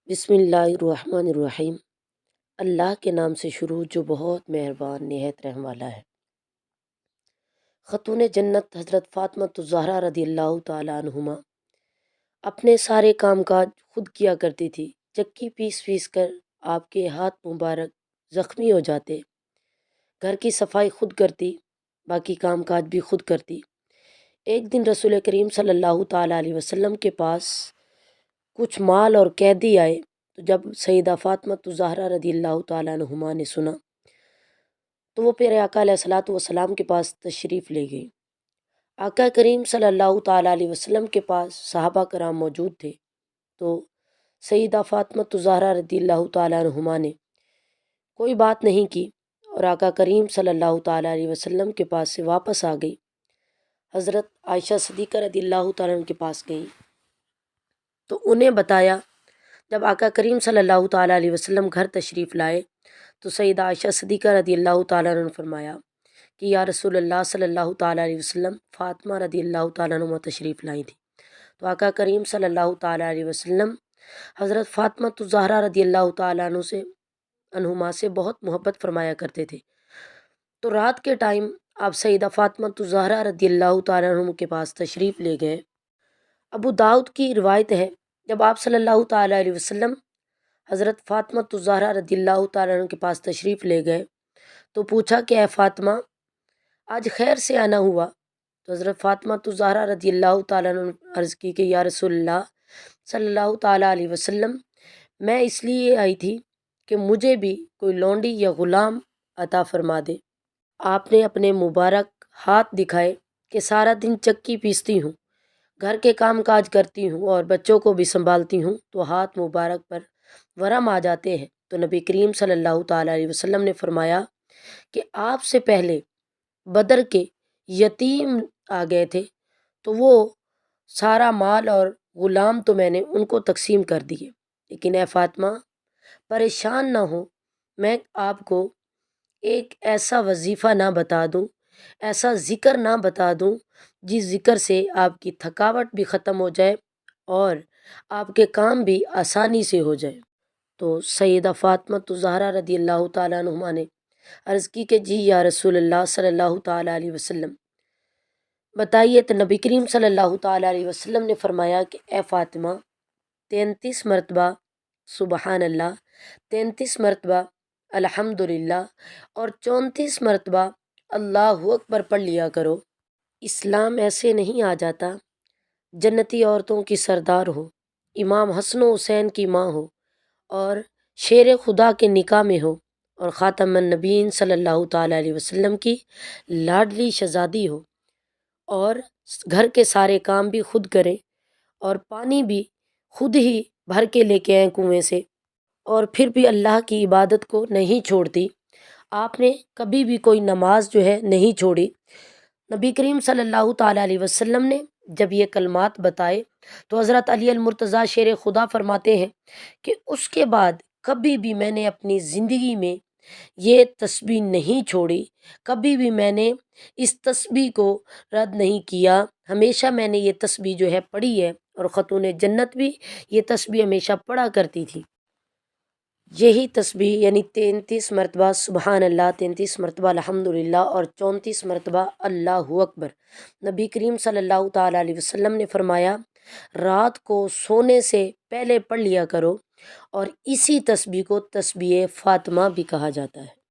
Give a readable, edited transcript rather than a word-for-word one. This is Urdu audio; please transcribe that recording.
بسم اللہ الرحمن الرحیم۔ اللہ کے نام سے شروع جو بہت مہربان نہایت رحم والا ہے۔ خاتون جنت حضرت فاطمہ الزہرا رضی اللہ تعالیٰ عنہما اپنے سارے کام کاج خود کیا کرتی تھی۔ چکی پیس پیس کر آپ کے ہاتھ مبارک زخمی ہو جاتے۔ گھر کی صفائی خود کرتی، باقی کام کاج بھی خود کرتی۔ ایک دن رسول کریم صلی اللہ تعالیٰ علیہ وسلم کے پاس کچھ مال اور قیدی آئے، تو جب سیدہ فاطمہ الزہرا رضی اللہ تعالیٰ عنہما نے سنا تو وہ پیارے آقا علیہ الصلوۃ والسلام کے پاس تشریف لے گئی۔ آقا کریم صلی اللہ تعالیٰ علیہ وسلم کے پاس صحابہ کرام موجود تھے، تو سیدہ فاطمہ الزہرا رضی اللہ تعالیٰ عنہما نے کوئی بات نہیں کی اور آقا کریم صلی اللہ تعالیٰ علیہ وسلم کے پاس سے واپس آ گئی۔ حضرت عائشہ صدیقہ رضی اللہ تعالیٰ عنہ کے پاس گئی تو انہیں بتایا، جب آقا کریم صلی اللہ تعالیٰ علیہ وسلم گھر تشریف لائے تو سیدہ عائشہ صدیقہ رضی اللہ تعالیٰ عنہ نے فرمایا کہ یا رسول اللہ صلی اللہ تعالیٰ علیہ وسلم، فاطمہ رضی اللہ تعالیٰ عنہ تشریف لائی تھی۔ تو آقا کریم صلی اللہ تعالیٰ علیہ وسلم حضرت فاطمہ الزہرا رضی اللہ تعالیٰ عنہما سے بہت محبت فرمایا کرتے تھے۔ تو رات کے ٹائم آپ سیدہ فاطمہ الزہرا رضی اللہ تعالیٰ عنہ کے پاس تشریف لے گئے۔ ابو داؤد کی روایت ہے، جب آپ صلی اللہ تعالیٰ علیہ وسلم حضرت فاطمہ الزہرا رضی اللہ تعالیٰ عنہ کے پاس تشریف لے گئے تو پوچھا کہ اے فاطمہ، آج خیر سے آنا ہوا؟ تو حضرت فاطمہ الزہرا رضی اللہ تعالیٰ عنہ نے عرض کی کہ یا رسول اللہ صلی اللہ تعالیٰ علیہ وسلم، میں اس لیے آئی تھی کہ مجھے بھی کوئی لونڈی یا غلام عطا فرما دے۔ آپ نے اپنے مبارک ہاتھ دکھائے کہ سارا دن چکی پیستی ہوں، گھر کے کام کاج کرتی ہوں اور بچوں کو بھی سنبھالتی ہوں، تو ہاتھ مبارک پر ورم آ جاتے ہیں۔ تو نبی کریم صلی اللہ تعالیٰ علیہ وسلم نے فرمایا کہ آپ سے پہلے بدر کے یتیم آ گئے تھے، تو وہ سارا مال اور غلام تو میں نے ان کو تقسیم کر دیے، لیکن اے فاطمہ پریشان نہ ہو، میں آپ کو ایک ایسا وظیفہ نہ بتا دوں، ایسا ذکر نہ بتا دوں جس ذکر سے آپ کی تھکاوٹ بھی ختم ہو جائے اور آپ کے کام بھی آسانی سے ہو جائے۔ تو سیدہ فاطمہ الزہرا رضی اللہ تعالیٰ عنہما نے عرض کی کہ جی یا رسول اللہ صلی اللہ تعالیٰ علیہ وسلم بتائیے۔ تو نبی کریم صلی اللہ تعالیٰ علیہ وسلم نے فرمایا کہ اے فاطمہ، 33 مرتبہ سبحان اللہ، 33 مرتبہ الحمدللہ اور 34 مرتبہ اللہ اکبر پڑھ لیا کرو۔ اسلام ایسے نہیں آ جاتا جنتی عورتوں کی سردار ہو، امام حسن و حسین کی ماں ہو اور شیر خدا کے نکاح میں ہو اور خاتم النبیین صلی اللہ تعالیٰ علیہ وسلم کی لاڈلی شہزادی ہو اور گھر کے سارے کام بھی خود کریں اور پانی بھی خود ہی بھر کے لے کے آئیں کنویں سے، اور پھر بھی اللہ کی عبادت کو نہیں چھوڑتی۔ آپ نے کبھی بھی کوئی نماز جو ہے نہیں چھوڑی۔ نبی کریم صلی اللہ تعالیٰ علیہ وسلم نے جب یہ کلمات بتائے تو حضرت علی المرتضیٰ شیر خدا فرماتے ہیں کہ اس کے بعد کبھی بھی میں نے اپنی زندگی میں یہ تسبیح نہیں چھوڑی، کبھی بھی میں نے اس تسبیح کو رد نہیں کیا، ہمیشہ میں نے یہ تسبیح جو ہے پڑھی ہے، اور خاتون جنت بھی یہ تسبیح ہمیشہ پڑھا کرتی تھی۔ یہی تسبیح یعنی 33 مرتبہ سبحان اللہ، 33 مرتبہ الحمدللہ اور 34 مرتبہ اللہ اکبر، نبی کریم صلی اللہ تعالیٰ علیہ وسلم نے فرمایا رات کو سونے سے پہلے پڑھ لیا کرو، اور اسی تسبیح کو تسبیح فاطمہ بھی کہا جاتا ہے۔